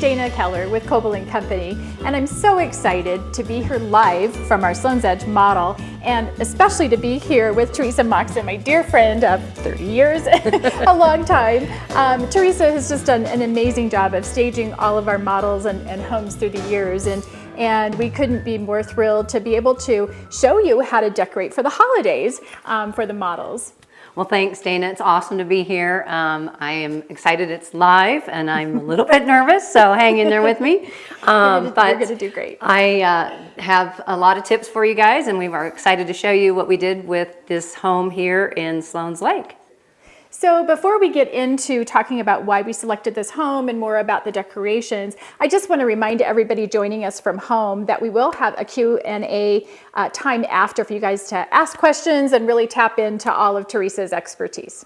Dana Keller with Coble & Company, and I'm so excited to be here live from our Sloan's Edge model, and especially to be here with Teresa Moxon, my dear friend of 30 years, a long time. Teresa has just done an amazing job of staging all of our models and homes through the years, and we couldn't be more thrilled to be able to show you how to decorate for the holidays for the models. Well, thanks, Dana. It's awesome to be here. I am excited it's live, and I'm a little bit nervous, so hang in there with me. You're going to do great. I have a lot of tips for you guys, and we are excited to show you what we did with this home here in Sloan's Lake. So before we get into talking about why we selected this home and more about the decorations, I just want to remind everybody joining us from home that we will have a Q&A time after for you guys to ask questions and really tap into all of Teresa's expertise.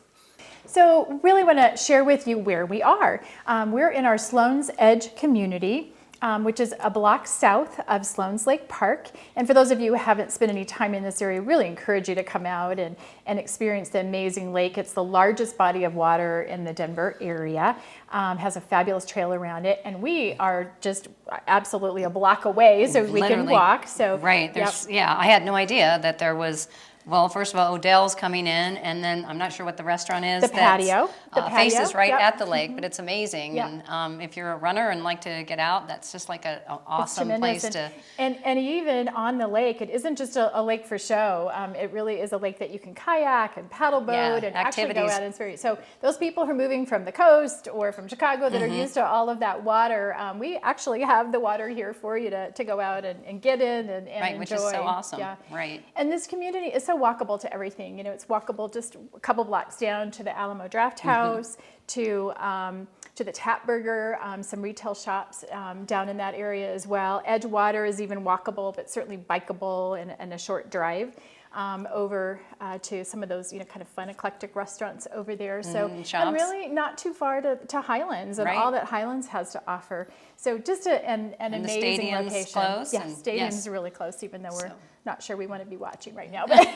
So really want to share with you where we are. We're in our Sloan's Edge community, which is a block south of Sloan's Lake Park. And for those of you who haven't spent any time in this area, really encourage you to come out and experience the amazing lake. It's the largest body of water in the Denver area, has a fabulous trail around it, and we are just absolutely a block away, so we can walk. So right, yeah, I had no idea that there was. Well, first of all, Odell's coming in, and then I'm not sure what the restaurant is. The patio. Faces right at the lake, but it's amazing. Yep. And if you're a runner and like to get out, that's just like an awesome place to. And even on the lake, it isn't just a lake for show. It really is a lake that you can kayak and paddle boat and actually go out and experience. So those people who are moving from the coast or from Chicago that are used to all of that water, we actually have the water here for you to go out and get in and enjoy. Which is so awesome. Yeah. Right. And this community is so walkable to everything. You know, it's walkable just a couple blocks down to the Alamo Draft House, to the Tap Burger, some retail shops down in that area as well. Edgewater is even walkable, but certainly bikeable and a short drive over to some of those, kind of fun, eclectic restaurants over there. So, and really not too far to Highlands and all that Highlands has to offer. So just an amazing location. Close. Yes, stadium's really close, even though we're not sure we want to be watching right now. But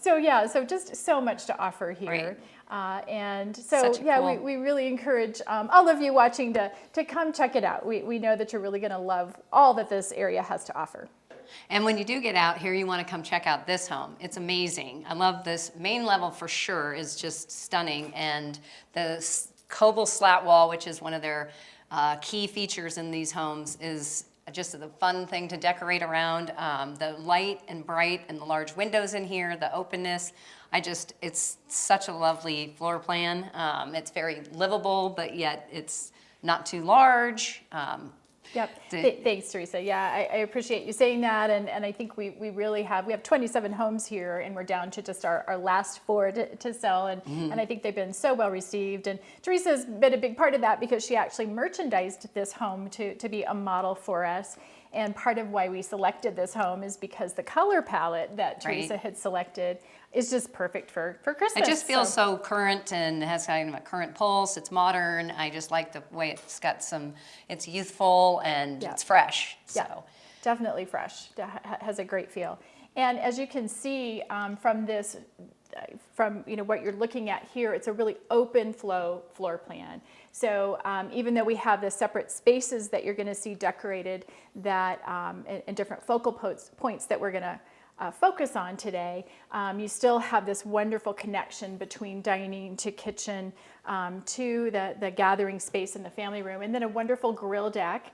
so just so much to offer here. And so, we really encourage all of you watching to come check it out. We know that you're really going to love all that this area has to offer. And when you do get out here, you want to come check out this home. It's amazing. I love this main level for sure is just stunning. And the Coble slat wall, which is one of their key features in these homes, is just a fun thing to decorate around. The light and bright and the large windows in here, the openness. It's such a lovely floor plan. It's very livable, but yet it's not too large. Yep. Thanks, Teresa. Yeah, I appreciate you saying that. And I think we really have 27 homes here, and we're down to just our last 4 to sell. And I think they've been so well received. And Teresa's been a big part of that because she actually merchandised this home to be a model for us. And part of why we selected this home is because the color palette that Teresa had selected is just perfect for Christmas. It just feels so current and has kind of a current pulse. It's modern. I just like the way it's got it's youthful and it's fresh. So. Yeah, definitely fresh. Has a great feel. And as you can see from this, what you're looking at here, it's a really open floor plan. So even though we have the separate spaces that you're going to see decorated that and different focal points that we're going to focus on today, you still have this wonderful connection between dining to kitchen to the gathering space in the family room, and then a wonderful grill deck.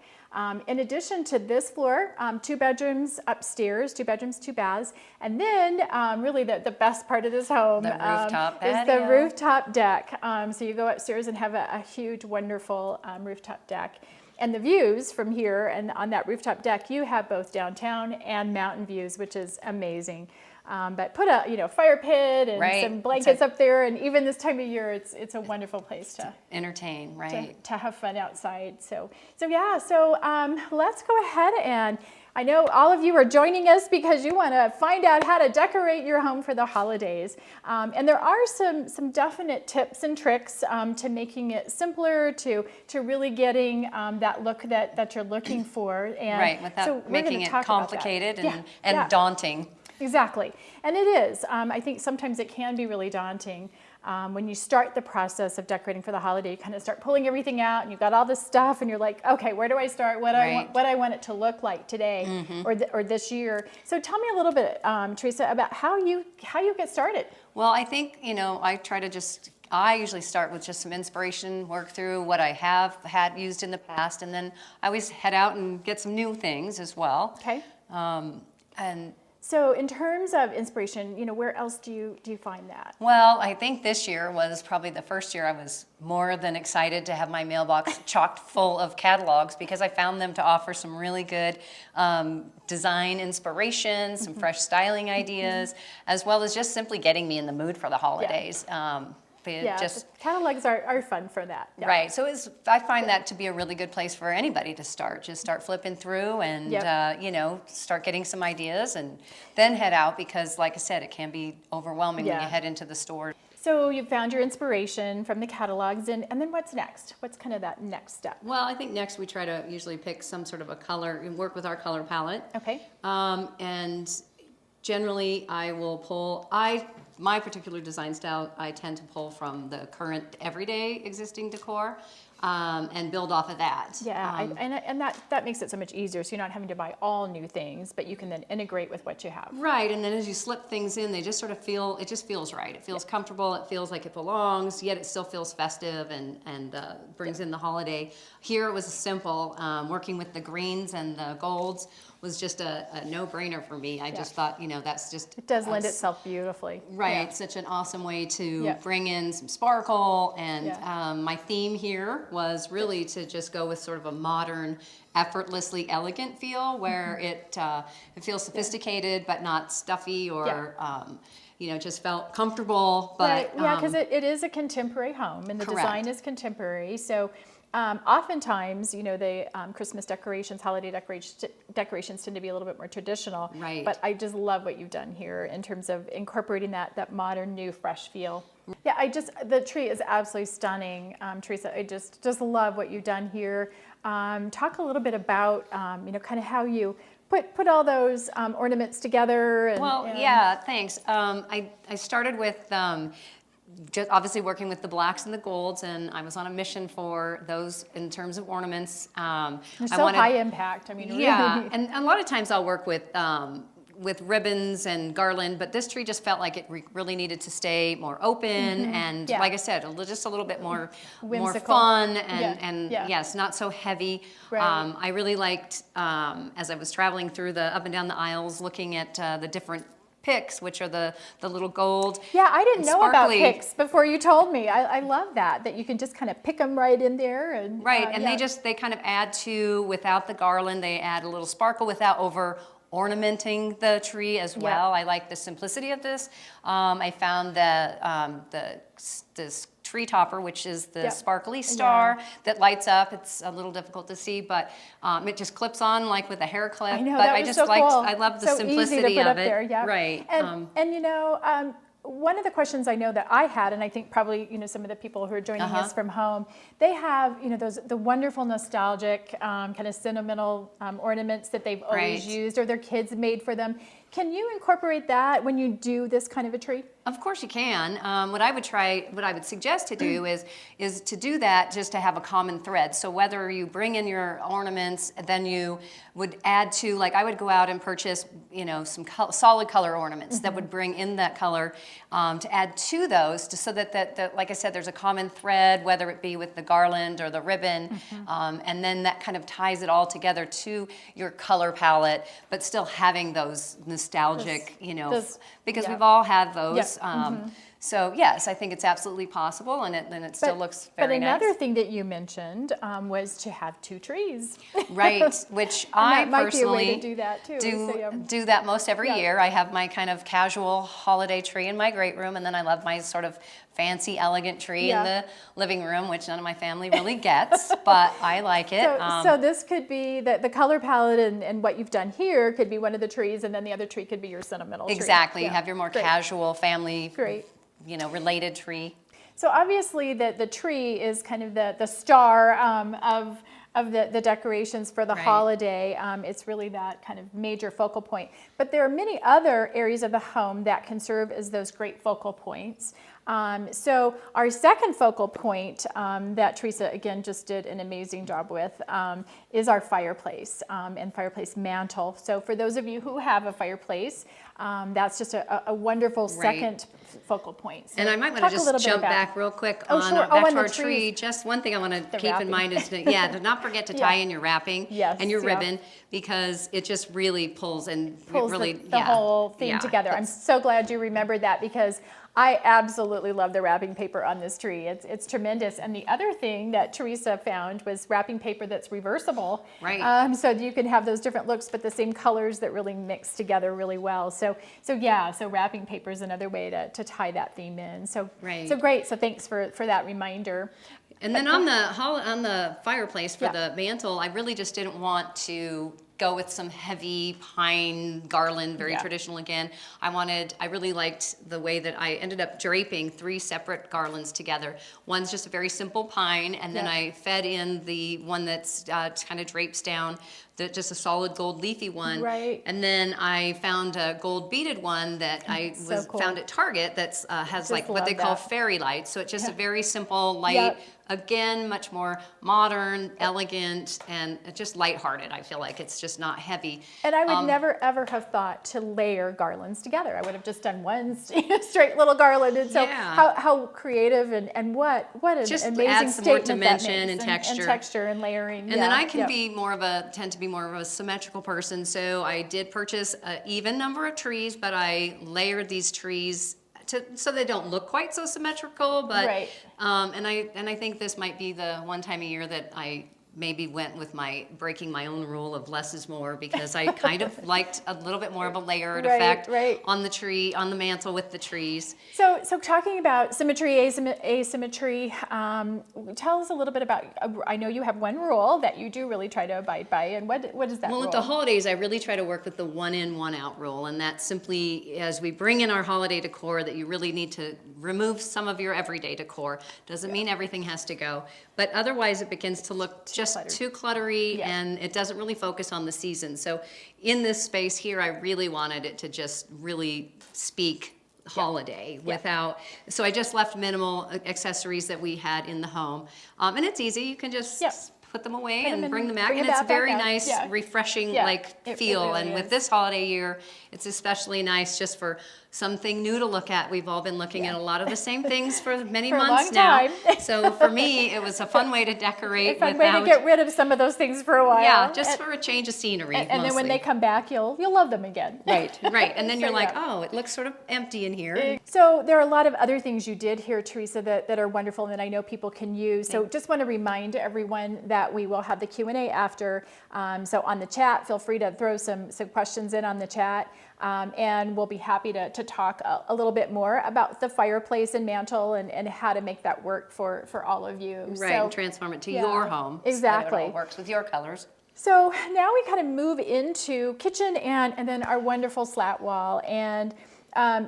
In addition to this floor, 2 bedrooms upstairs, 2 bedrooms, 2 baths, and then really the best part of this home is the rooftop deck. So you go upstairs and have a huge, wonderful rooftop deck. And the views from here and on that rooftop deck, you have both downtown and mountain views, which is amazing. But put a fire pit and some blankets up there, and even this time of year, it's a wonderful place to entertain, to have fun outside. So let's go ahead, and I know all of you are joining us because you want to find out how to decorate your home for the holidays. And there are some definite tips and tricks to making it simpler, to really getting that look that you're looking for. And without making it complicated and daunting. Exactly. And it is. I think sometimes it can be really daunting. When you start the process of decorating for the holiday, you kind of start pulling everything out and you've got all this stuff and you're like, okay, where do I start? What I want it to look like today or this year. So tell me a little bit, Teresa, about how you get started. Well, I think, I usually start with just some inspiration, work through what I have had used in the past, and then I always head out and get some new things as well. Okay. And so in terms of inspiration, where else do you find that? well, I think this year was probably the first year I was more than excited to have my mailbox chocked full of catalogs, because I found them to offer some really good design inspiration, some fresh styling ideas, as well as just simply getting me in the mood for the holidays. Just catalogs are fun for that. Yeah. Right. So I find that to be a really good place for anybody to start. Just start flipping through and, start getting some ideas and then head out, because like I said, it can be overwhelming when you head into the store. So you found your inspiration from the catalogs, and then what's next? What's kind of that next step? Well, I think next we try to usually pick some sort of a color and work with our color palette. Okay. And generally I will pull, my particular design style, I tend to pull from the current everyday existing decor and build off of that. Yeah, and that makes it so much easier. So you're not having to buy all new things, but you can then integrate with what you have. Right, and then as you slip things in, they just sort of feel, it just feels right. It feels comfortable, it feels like it belongs, yet it still feels festive and brings in the holiday. Here it was simple, working with the greens and the golds was just a no-brainer for me. I just thought, that's just... It does lend itself beautifully. Right, such an awesome way to bring in some sparkle, and my theme here was really to just go with sort of a modern, effortlessly elegant feel, where it feels sophisticated but not stuffy or just felt comfortable. But because it is a contemporary home, and the design is contemporary. So oftentimes, the Christmas decorations, holiday decorations tend to be a little bit more traditional. Right. But I just love what you've done here in terms of incorporating that modern, new, fresh feel. Yeah, the tree is absolutely stunning, Teresa. I just love what you've done here. Talk a little bit about, kind of how you put all those ornaments together. Thanks. I started with just obviously working with the blacks and the golds, and I was on a mission for those in terms of ornaments. They're so high impact. I mean, really. And a lot of times I'll work with ribbons and garland, but this tree just felt like it really needed to stay more open and, like I said, just a little bit more fun and yes, not so heavy. Right. I really liked, as I was traveling through up and down the aisles, looking at the different picks, which are the little gold. Yeah, I didn't know about picks before you told me. I love that you can just kind of pick them right in there. And they kind of add to, without the garland, they add a little sparkle without over ornamenting the tree as well. I like the simplicity of this. I found this tree topper, which is the sparkly star that lights up. It's a little difficult to see, but it just clips on like with a hair clip. I know, but that I was just so liked, cool. I love the so simplicity easy to put of up it. There, yeah. Right. And one of the questions I know that I had, and I think probably some of the people who are joining us from home, they have the wonderful nostalgic kind of sentimental ornaments that they've always used, or their kids made for them. Can you incorporate that when you do this kind of a tree? Of course you can. What I would suggest to do is to do that just to have a common thread. So whether you bring in your ornaments, then you would add to, like I would go out and purchase, some solid color ornaments that would bring in that color to add to those, so that like I said, there's a common thread, whether it be with the garland or the ribbon, and then that kind of ties it all together to your color palette, but still having those nostalgic, because we've all had those. So yes, I think it's absolutely possible, and it still looks very nice. But another thing that you mentioned was to have two trees. Right, which I personally might be a way to do that too. Do that most every year. I have my kind of casual holiday tree in my great room, and then I love my sort of fancy, elegant tree in the living room, which none of my family really gets, but I like it. So this could be the color palette, and what you've done here could be one of the trees, and then the other tree could be your sentimental tree. Exactly. You have your more casual family, related tree. So obviously the tree is kind of the star of of the decorations for the Right. holiday. It's really that kind of major focal point. But there are many other areas of the home that can serve as those great focal points. So our second focal point that Teresa, again, just did an amazing job with is our fireplace and fireplace mantle. So for those of you who have a fireplace, that's just a wonderful second focal point. So and I might want talk to a little just bit jump about- back real quick Oh, on sure. back Oh, to on our the tree. trees. Just one thing I want to keep wrapping. in mind is to not forget to tie in your wrapping Yes, and your yeah. ribbon, because it just really pulls and pulls really the whole thing together. I'm so glad you remembered that, because I absolutely love the wrapping paper on this tree. It's tremendous. And the other thing that Teresa found was wrapping paper that's reversible. Right. So you can have those different looks, but the same colors that really mix together really well. So wrapping paper is another way to tie that theme in. So, Right. so great. So thanks for that reminder. And then on the fireplace for Yeah. the mantle, I really just didn't want to go with some heavy pine garland, very Yeah. traditional again. I really liked the way that I ended up draping 3 separate garlands together. One's just a very simple pine, and then Yeah. I fed in the one that's kind of drapes down, just a solid gold leafy one. Right. And then I found a gold beaded one that I So cool. found at Target that's has like what love they call that. fairy lights. So it's just a very simple, light, Yep. again, much more modern, elegant, and just lighthearted. I feel like it's just not heavy. And I would never, ever have thought to layer garlands together. I would have just done one straight little garland. And so Yeah. how creative and what an Just amazing adds some more statement that dimension makes, and texture. and texture and layering. And then I can Yep. tend to be more of a symmetrical person. So I did purchase an even number of trees, but I layered these trees so they don't look quite so symmetrical. But Right. and I think this might be the one time a year that I maybe went with breaking my own rule of less is more, because I kind of liked a little bit more of a layered Right, effect right. on the tree, on the mantle with the trees. So talking about symmetry, asymmetry, tell us a little bit about, I know you have one rule that you do really try to abide by, and what is that Well, rule? at the holidays, I really try to work with the one in, one out rule, and that's simply as we bring in our holiday decor that you really need to remove some of your everyday decor. Doesn't mean everything has to go, but otherwise it begins to look just cluttered. too cluttery, Yeah. and it doesn't really focus on the season. So in this space here, I really wanted it to just really speak holiday without, so I just left minimal accessories that we had in the home. And it's easy, you can just Yep. put them away Put 'em and in, bring them out, bring and it it's back very out. nice, Yeah. refreshing Yeah, it feel. really And with is. this holiday year, it's especially nice just for something new to look at. We've all been looking at a lot of the same things for many For a months long now. time. So for me, it was a fun way to decorate A fun without, way to get rid of some of those things for a while. yeah, just And- for a change of scenery. and then when mostly. they come back, you'll love them again. Right, right. And then So, you're like, yeah. oh, it looks sort of empty in here. So there are a lot of other things you did here, Teresa, that are wonderful and that I know people can use. So just want to remind everyone that we will have the Q&A after. So on the chat, feel free to throw some questions in on the chat. And we'll be happy to talk a little bit more about the fireplace and mantle and how to make that work for all of you. Right, So, and transform it to yeah, your home. So that exactly. it all works with your colors. So now we kind of move into kitchen and then our wonderful slat wall. And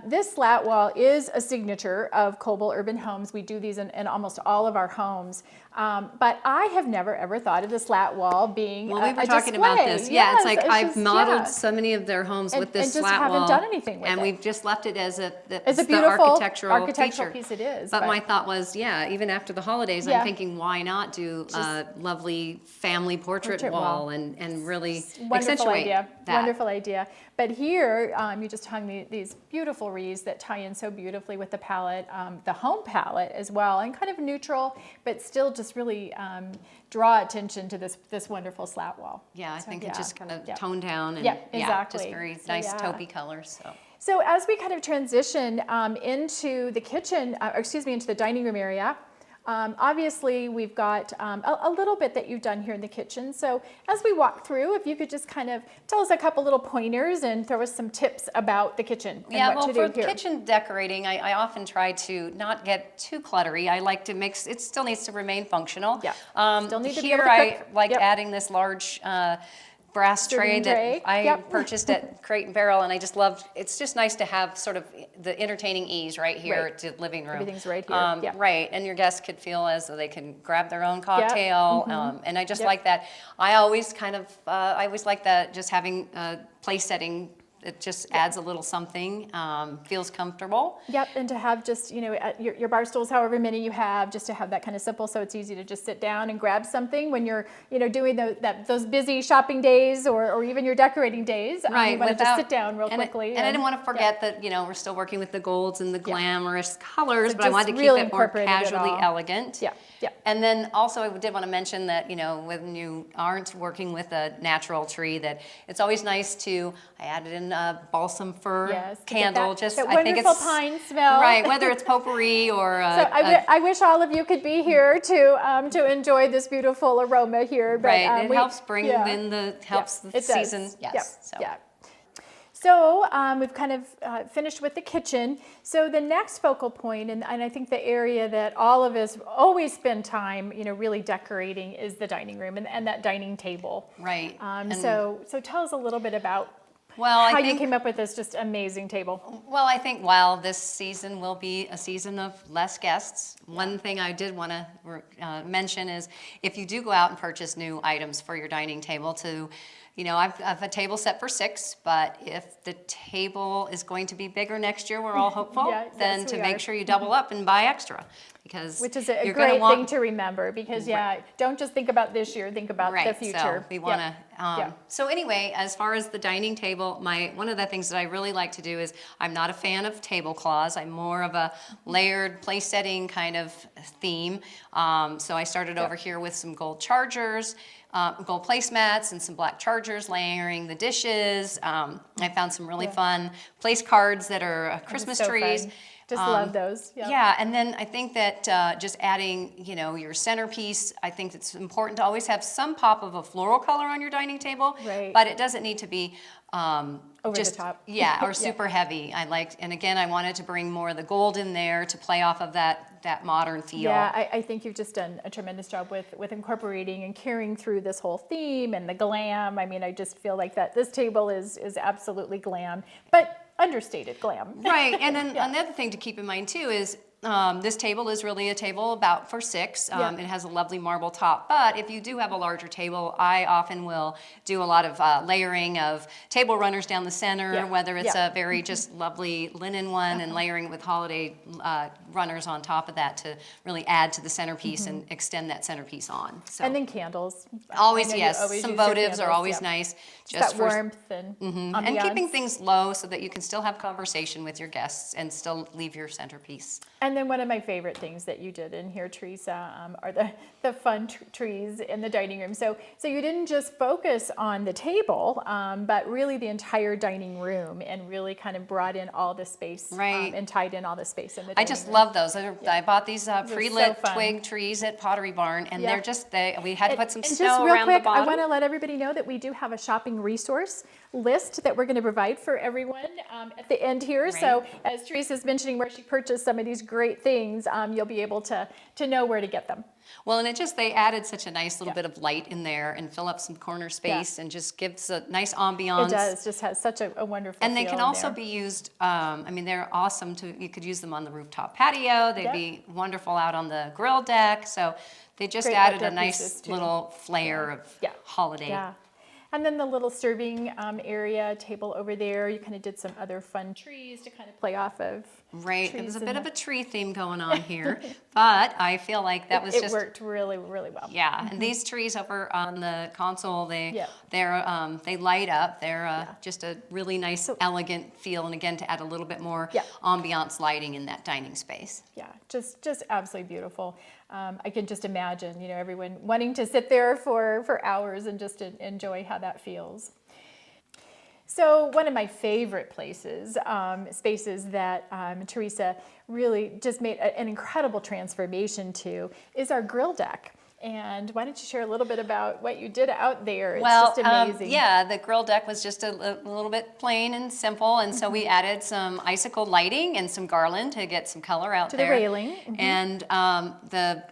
this slat wall is a signature of Coble Urban Homes. We do these in almost all of our homes. But I have never ever thought of the slat wall being Well, we were a talking display. about this. Yeah, it's Yes, like I've just- modeled yeah. so many of their homes And- with this and just slat haven't wall. done anything with and it. we've just left it as It's a the beautiful architectural feature. piece it is. But my thought was, yeah, even after the holidays, Yeah. I'm thinking, why not do a lovely family portrait wall and really Wonderful accentuate idea. that. Wonderful idea. But here, you just hung these beautiful wreaths that tie in so beautifully with the palette, the home palette as well, and kind of neutral, but still just really draw attention to this wonderful slat wall. Yeah, I So, think it just kind of yeah. toned down and Yeah, just exactly. very So, nice yeah. taupey colors. So. So as we kind of transition into the kitchen, into the dining room area, obviously we've got a little bit that you've done here in the kitchen. So as we walk through, if you could just kind of tell us a couple little pointers and throw us some tips about the kitchen and Yeah, what well, to for do here. kitchen decorating, I often try to not get too cluttery. I like to mix, it still needs to remain functional. Yeah, still need to be here able to I cook. like Yep. adding this large brass tray Serving that tray. I Yep. purchased at Crate and Barrel, and I just loved. It's just nice to have sort of the entertaining ease right here Right. to the living room. Everything's right here. Yep. Right, and your guests could feel as though they can grab their own cocktail, and I just Yep. like that. I always I always like that, just having place setting. It just adds a little something, feels comfortable. Yep, and to have just, at your bar stools, however many you have, just to have that kind of simple, so it's easy to just sit down and grab something when you're, doing those busy shopping days or even your decorating days. Right, You want to just without- sit down real and quickly. I didn't want to forget that, we're still working with the golds and the glamorous colors, So but I just wanted to keep really it more incorporated it casually all. elegant. Yeah, yeah. And then also I did want to mention that, when you aren't working with a natural tree, that it's always nice to, I added in a balsam fir Yes, to get candle, that just, that I think wonderful it's. pine smell. Right, whether it's potpourri or So I wish all of you could be here to enjoy this beautiful aroma here. But, right, it we- helps bring yeah. in helps the It does. season. Yes. Yep. So. Yeah. So we've kind of finished with the kitchen. So the next focal point, and I think the area that all of us always spend time, really decorating, is the dining room and that dining table. Right. And- So tell us a little bit about Well, how I you think came up with this just amazing table. Well, I think while this season will be a season of less guests, one thing I did want to mention is if you do go out and purchase new items for your dining table I've a table set for 6, but if the table is going to be bigger next year, we're all hopeful, Yeah, then yes, to we make are. sure you double up and buy extra. Because Which is a you're gonna great want, thing to remember because, don't just think about this year, think about the future. So we want to. Yeah. So anyway, as far as the dining table, one of the things that I really like to do is I'm not a fan of tablecloths. I'm more of a layered place setting kind of theme. So I started over here with some gold chargers. Gold placemats and some black chargers, layering the dishes. I found some really fun place cards that are Christmas so trees. fun. Just love those. Yep. Yeah, and then I think that just adding, your centerpiece, I think it's important to always have some pop of a floral color on your dining table. Right. But it doesn't need to be Over just, the top. Yeah, or super heavy. And again, I wanted to bring more of the gold in there to play off of that modern feel. Yeah, I think you've just done a tremendous job with incorporating and carrying through this whole theme and the glam. I mean, I just feel like that this table is absolutely glam, but understated glam. Right, and then another thing to keep in mind too is this table is really a table about for 6. It has a lovely marble top, but if you do have a larger table, I often will do a lot of layering of table runners down the center, whether it's a very just lovely linen one and layering with holiday runners on top of that to really add to the centerpiece and extend that centerpiece on. So And then candles. always, I know you yes, always some use your votives are candles, always nice. Just that warmth and and ambiance. keeping things low so that you can still have conversation with your guests and still leave your centerpiece. And then one of my favorite things that you did in here, Teresa, are the fun trees in the dining room. So you didn't just focus on the table, but really the entire dining room, and really kind of brought in all the space, Right. and tied in all the space in the dining I just room. love those. I bought these are pre-lit so fun. twig trees at Pottery Barn, and Yeah. they're just, we had to put some And snow just real around quick, the bottom. I want to let everybody know that we do have a shopping resource list that we're going to provide for everyone at the end here. So as Teresa's mentioning where she purchased some of these great things, you'll be able to know where to get them. Well, and they added such a nice little bit of light in there and fill up some corner space and just gives a nice ambiance. It does, just has such a wonderful And they feel can in also there. be used, they're awesome you could use them on the rooftop patio. They'd be wonderful out on the grill deck. So they just Great added a outdoor pieces, nice too. little flair of holiday. Yeah. And then the little serving area table over there, you kind of did some other fun trees to kind of play off of. Right, it trees was a in bit the- of a tree theme going on here, but I feel like that was It just worked really, really well. yeah. And these trees over on the console, they light up. They're just a really nice, elegant feel, and again to add a little bit more ambiance lighting in that dining space. Yeah, just absolutely beautiful. I can just imagine, everyone wanting to sit there for hours and just enjoy how that feels. So one of my favorite spaces that Teresa really just made an incredible transformation to is our grill deck. And why don't you share a little bit about what you did out there? It's just amazing. The grill deck was just a little bit plain and simple, and so we added some icicle lighting and some garland to get some color out To there. the railing. And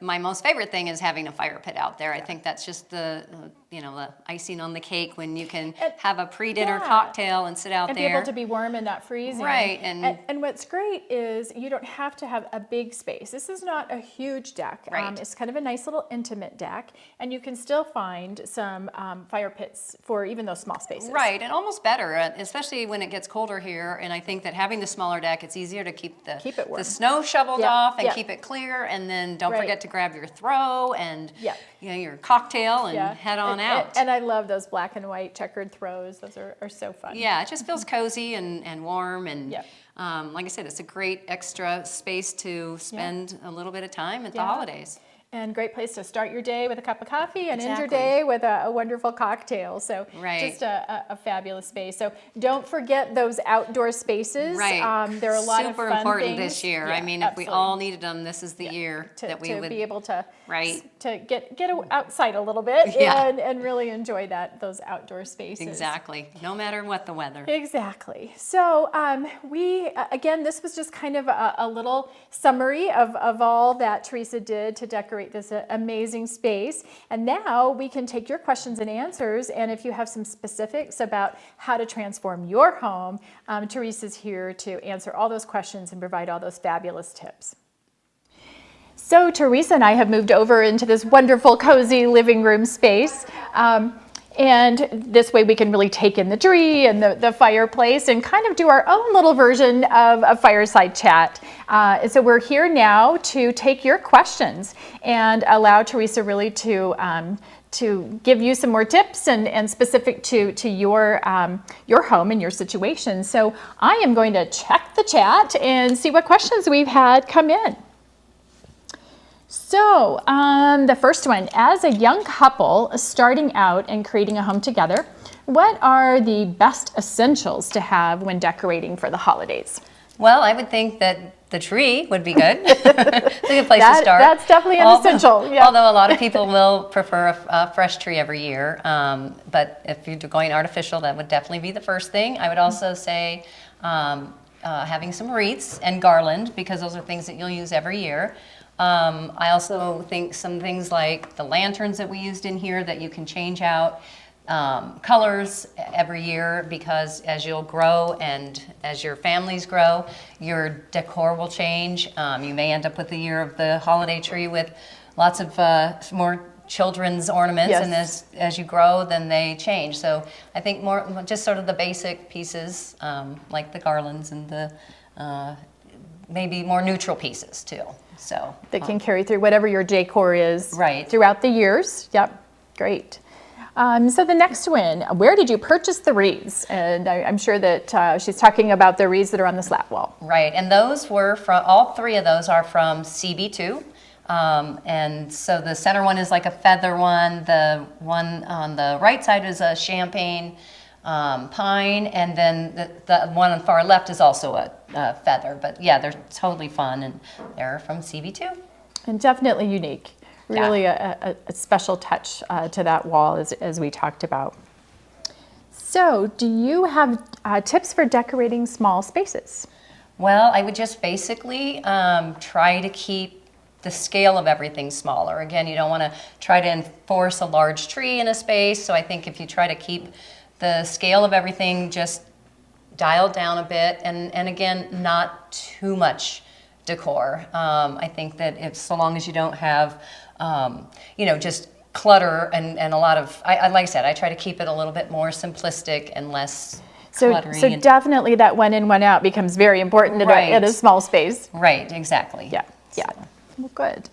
my most favorite thing is having a fire pit out there. I think that's just the the icing on the cake when you can And- have a pre-dinner yeah. cocktail and sit out And there. be able to be warm and not freezing. Right, And what's great is you don't have to have a big space. This is not a huge deck. Right. It's kind of a nice little intimate deck, and you can still find some fire pits for even those small spaces. Right, and almost better, especially when it gets colder here. And I think that having the smaller deck, it's easier to keep it warm. the snow shoveled Yeah, off and yeah. keep it clear. And then don't Right. forget to grab your throw and Yeah. your cocktail and head on out. And I love those black and white checkered throws. Those are so fun. Yeah, it just feels cozy and warm. And Yep. like I said, it's a great extra space to spend a little bit of time at the Yeah. holidays. And great place to start your day with a cup of coffee and end your Exactly. day with a wonderful cocktail. So Right. just a fabulous space. So don't forget those outdoor spaces. Right. There are a lot of Super fun important things. this year. Yeah, I mean, if we absolutely. all needed them, this is the year that we to would be able to Right. to get outside a little bit Yeah. and really enjoy those outdoor spaces. Exactly. No matter what the weather. Exactly. So we, again, this was just kind of a little summary of all that Teresa did to decorate this amazing space. And now we can take your questions and answers. And if you have some specifics about how to transform your home, Teresa's here to answer all those questions and provide all those fabulous tips. So Teresa and I have moved over into this wonderful, cozy living room space. And this way we can really take in the tree and the fireplace and kind of do our own little version of a fireside chat. And so we're here now to take your questions and allow Teresa really to give you some more tips and specific to your home and your situation. So I am going to check the chat and see what questions we've had come in. So the first one, as a young couple starting out and creating a home together, what are the best essentials to have when decorating for the holidays? Well, I would think that the tree would be good. It's a good place to start. That's definitely an essential. Yeah. Although a lot of people will prefer a fresh tree every year. But if you're going artificial, that would definitely be the first thing. I would also say having some wreaths and garland, because those are things that you'll use every year. I also think some things like the lanterns that we used in here that you can change out colors every year, because as you'll grow and as your families grow, your decor will change. You may end up with the year of the holiday tree with lots of more children's ornaments, Yes. and as you grow, then they change. So I think more just sort of the basic pieces, like the garlands and the maybe more neutral pieces too. So That can carry through whatever your decor is Right. throughout the years. Yep, great. So the next one, where did you purchase the wreaths? And I'm sure that she's talking about the wreaths that are on the slat wall. Right, and those were from, all three of those are from CB2. And so the center one is like a feather one. The one on the right side is a champagne pine, and then the one on the far left is also a feather. But yeah, they're totally fun, and they're from CB2. And definitely unique. Yeah. Really a special touch to that wall as we talked about. So do you have tips for decorating small spaces? Well, I would just basically try to keep the scale of everything smaller. Again, you don't want to try to enforce a large tree in a space, so I think if you try to keep the scale of everything just dialed down a bit, and again, not too much decor. I think that if, so long as you don't have, just clutter and a lot of, like I said, I try to keep it a little bit more simplistic and less cluttering. So definitely that one in, one out becomes very important Right. in a small space. Right, exactly. Yeah, yeah. Well, good.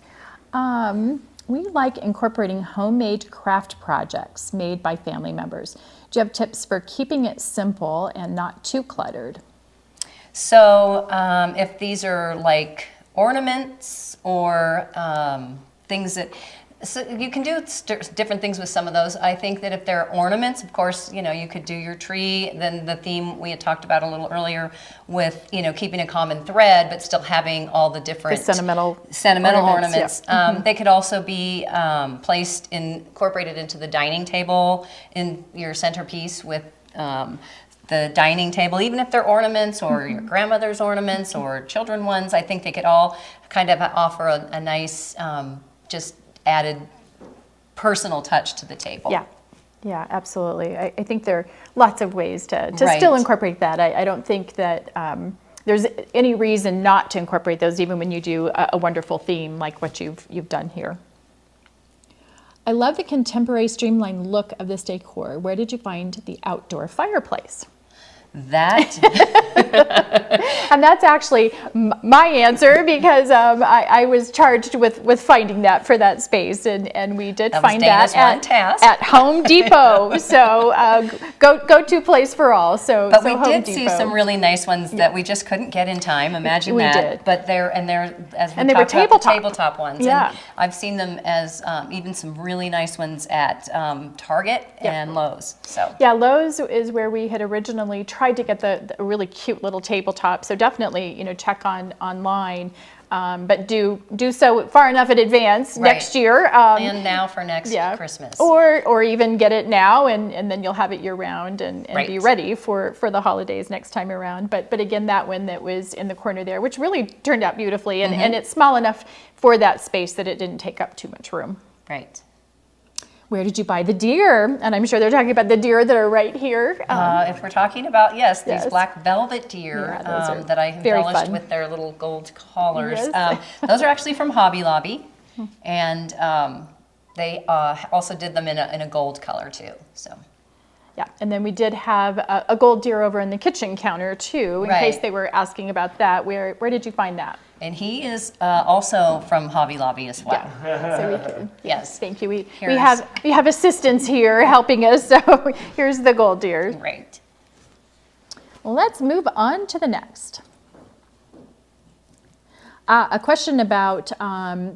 We like incorporating homemade craft projects made by family members. Do you have tips for keeping it simple and not too cluttered? So if these are like ornaments or things that, so you can do different things with some of those. I think that if they're ornaments, of course, you could do your tree. Then the theme we had talked about a little earlier with, keeping a common thread, but still having all the different sentimental ornaments. yeah. They could also be incorporated into the dining table in your centerpiece with the dining table, even if they're ornaments or your grandmother's ornaments or children ones. I think they could all kind of offer a nice, just added personal touch to the table. Yeah, Yeah, absolutely. I think there are lots of ways to Right. still incorporate that. I don't think that there's any reason not to incorporate those, even when you do a wonderful theme like what you've done here. I love the contemporary streamlined look of this decor. Where did you find the outdoor fireplace? That And that's actually my answer, because I was charged with finding that for that space, and we did find Dana's that one task. at Home Depot. So go-to place for all. But so we Home did Depot. see some really nice ones that we just couldn't get in time. Imagine We that. did. But they're as we And they were talked about, the tabletop. tabletop ones. Yeah. And I've seen them as even some really nice ones at Target and Lowe's. So Yeah, Lowe's is where we had originally tried to get the really cute little tabletop. So definitely, check online, but do so far enough in advance Right. next year. and now for next Christmas. Or even get it now, and then you'll have it year round and be Right. ready for the holidays next time around. But again, that one that was in the corner there, which really turned out beautifully, and it's small enough for that space that it didn't take up too much room. Right. Where did you buy the deer? And I'm sure they're talking about the deer that are right here. If we're talking about, these Yes. black velvet deer Yeah, those are that I very embellished fun. with their little gold collars, Yes. those are actually from Hobby Lobby. And they also did them in a gold color too. So Yeah, and then we did have a gold deer over in the kitchen counter too, in case Right. they were asking about that. Where did you find that? And he is also from Hobby Lobby as well. Yeah. So we can, Yes. thank you. We Here's- have assistants here helping us. So here's the gold deer. Right. Let's move on to the next. A question about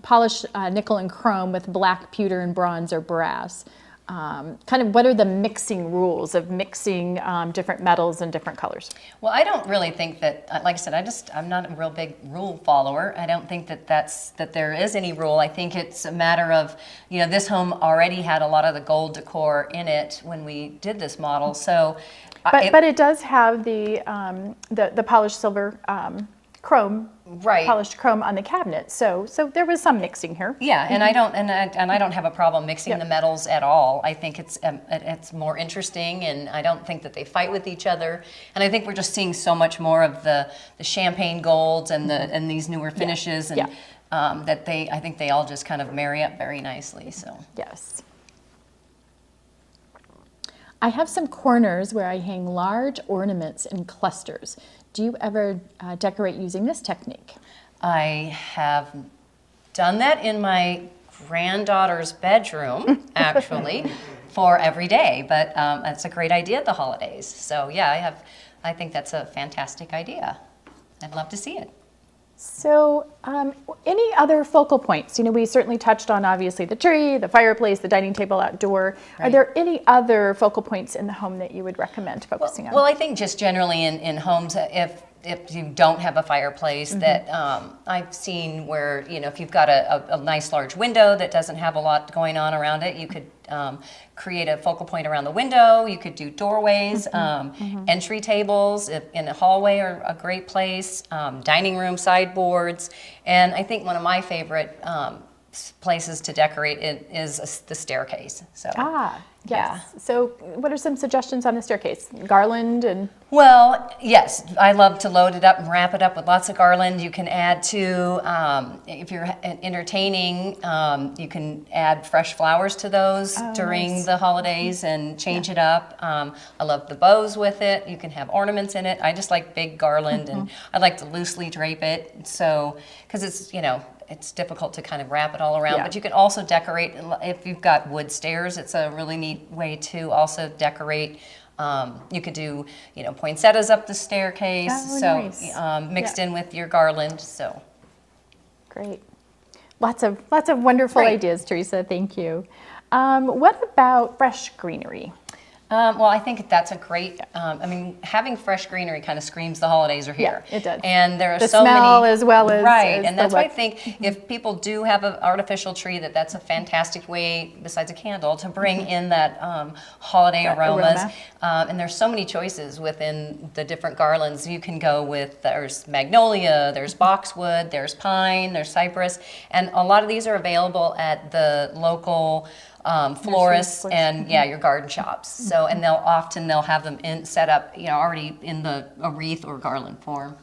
polished nickel and chrome with black pewter and bronze or brass. Kind of what are the mixing rules of mixing different metals and different colors? Well, I don't really think that, like I said, I'm not a real big rule follower. I don't think that there is any rule. I think it's a matter of, this home already had a lot of the gold decor in it when we did this model. So, But it does have the polished silver chrome, Right. polished chrome on the cabinet. So there was some mixing here. Yeah, and I don't have a problem mixing the metals at all. I think it's more interesting, and I don't think that they fight with each other. And I think we're just seeing so much more of the champagne golds and these newer finishes, and I think they all just kind of marry up very nicely. So Yes. I have some corners where I hang large ornaments in clusters. Do you ever decorate using this technique? I have done that in my granddaughter's bedroom, actually, for every day. But that's a great idea at the holidays. So yeah, I think that's a fantastic idea. I'd love to see it. So any other focal points? We certainly touched on, obviously, the tree, the fireplace, the dining table outdoor. Are Right. there any other focal points in the home that you would recommend focusing on? Well, I think just generally in homes, if you don't have a fireplace, that I've seen where, if you've got a nice large window that doesn't have a lot going on around it, you could create a focal point around the window. You could do doorways, entry tables in a hallway are a great place, dining room sideboards. And I think one of my favorite places to decorate it is the staircase. So yes. Yeah. So what are some suggestions on the staircase? Garland and... Well, yes, I love to load it up and wrap it up with lots of garland. You can add if you're entertaining, you can add fresh flowers to those during nice. the holidays and change it up. I love the bows with it. You can have ornaments in it. I just like big garland, and I like to loosely drape it. So, because it's difficult to kind of wrap it all around, Yeah. but you can also decorate. If you've got wood stairs, it's a really neat way to also decorate. You could do, poinsettias up the staircase, Oh, so nice. mixed in with your garland. So Great. Lots of wonderful Great. ideas, Teresa. Thank you. What about fresh greenery? well, I think that's a great. Having fresh greenery kind of screams the holidays are here. Yeah, it does. And there are The so smell many, as well as right, as and the that's why I look. think if people do have an artificial tree, that's a fantastic way, besides a candle, to bring in that holiday That aromas. aroma. And there's so many choices within the different garlands. You can go with, there's magnolia, there's boxwood, there's pine, there's cypress, and a lot of these are available at the local florists and your garden shops. So, and they'll have them set up, already in a wreath or garland form.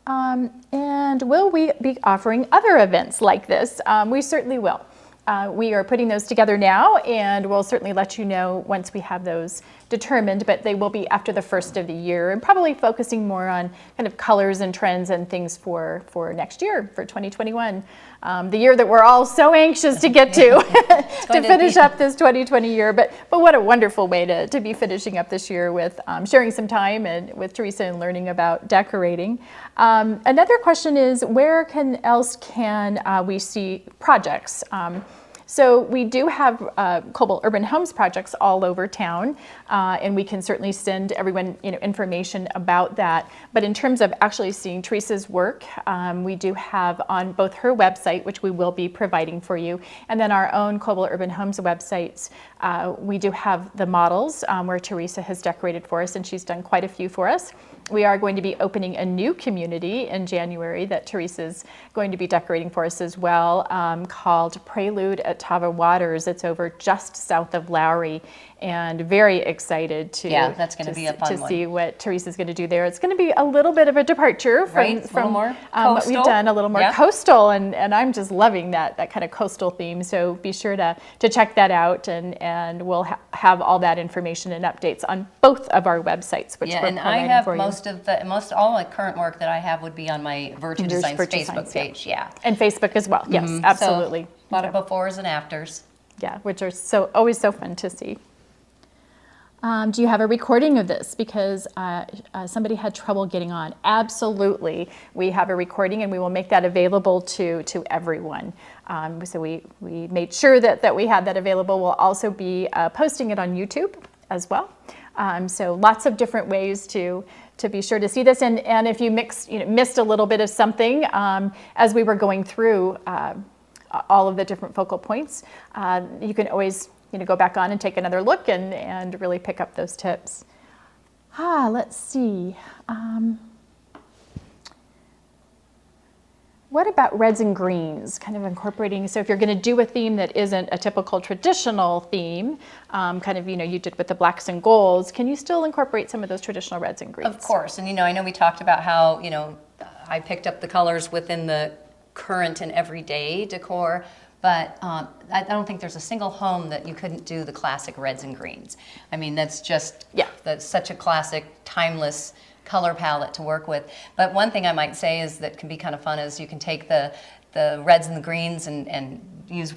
And will we be offering other events like this? We certainly will. We are putting those together now, and we'll certainly let you know once we have those determined, but they will be after the first of the year, and probably focusing more on kind of colors and trends and things for next year, for 2021. The year that we're all so anxious to get to, to finish up this 2020 year. But what a wonderful way to be finishing up this year with sharing some time and with Teresa and learning about decorating. Another question is, where else can we see projects? So we do have Coble Urban Homes projects all over town, and we can certainly send everyone information about that. But in terms of actually seeing Teresa's work, we do have on both her website, which we will be providing for you, and then our own Coble Urban Homes websites. We do have the models where Teresa has decorated for us, and she's done quite a few for us. We are going to be opening a new community in January that Teresa's going to be decorating for us as well, called Prelude at Tava Waters. It's over just south of Lowry, and very excited to that's going to be a fun one. See what Teresa's going to do there. It's going to be a little bit of a departure from what we've done, a little more coastal, and I'm just loving that kind of coastal theme. So be sure to check that out, and we'll have all that information and updates on both of our websites, which we're providing and I have for you. all the current work that I have would be on my Virtu Designs Facebook page. And Facebook as well. Yes, absolutely. So, a lot of befores and afters. Yeah, which are always so fun to see. Do you have a recording of this? Because somebody had trouble getting on. Absolutely. We have a recording, and we will make that available to everyone. So we made sure that we had that available. We'll also be posting it on YouTube as well. So lots of different ways to be sure to see this. And if you missed a little bit of something as we were going through all of the different focal points, you can always go back on and take another look and really pick up those tips. Let's see. What about reds and greens, kind of incorporating, so if you're going to do a theme that isn't a typical traditional theme, kind of, you did with the blacks and golds, can you still incorporate some of those traditional reds and greens? Of course, and I know we talked about how, I picked up the colors within the current and everyday decor, but I don't think there's a single home that you couldn't do the classic reds and greens. I mean, that's just, that's such a classic, timeless color palette to work with. But one thing I might say is that can be kind of fun is you can take the reds and the greens and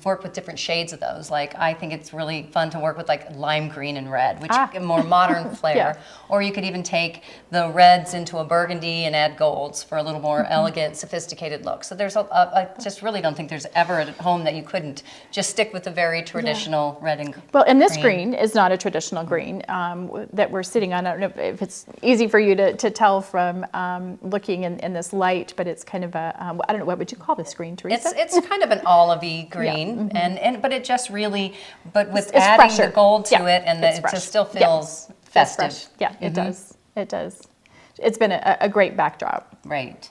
work with different shades of those. Like, I think it's really fun to work with like lime green and red, which give a more modern flair. Or you could even take the reds into a burgundy and add golds for a little more elegant, sophisticated look. So there's I just really don't think there's ever a home that you couldn't just stick with the very traditional red and green. Well, and this green is not a traditional green that we're sitting on. I don't know if it's easy for you to tell from looking in this light, but it's kind of a, I don't know, what would you call this green, Teresa? It's kind of an olivey green, but it just really, but with it's adding fresher. the gold to it, and it just still feels festive. Yeah, it does. It does. It's been a great backdrop. Right.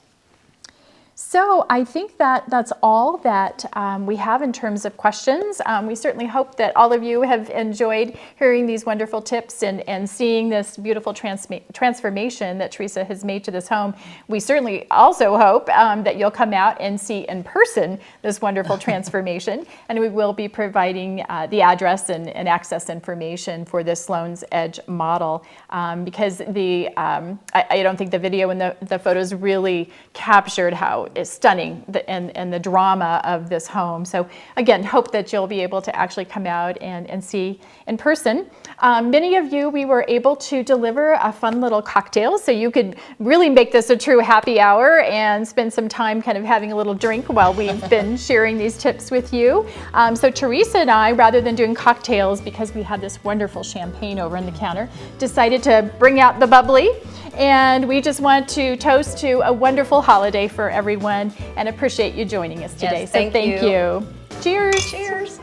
So I think that's all that we have in terms of questions. We certainly hope that all of you have enjoyed hearing these wonderful tips and seeing this beautiful transformation that Teresa has made to this home. We certainly also hope that you'll come out and see in person this wonderful transformation. And we will be providing the address and access information for this Sloan's Edge model because I don't think the video and the photos really captured how is stunning and the drama of this home. So again, hope that you'll be able to actually come out and see in person. Many of you, we were able to deliver a fun little cocktail, so you could really make this a true happy hour and spend some time kind of having a little drink while we've been sharing these tips with you. So Teresa and I, rather than doing cocktails, because we had this wonderful champagne over on the counter, decided to bring out the bubbly. And we just want to toast to a wonderful holiday for everyone and appreciate you joining us today. Yes, so thank you. Cheers. Cheers.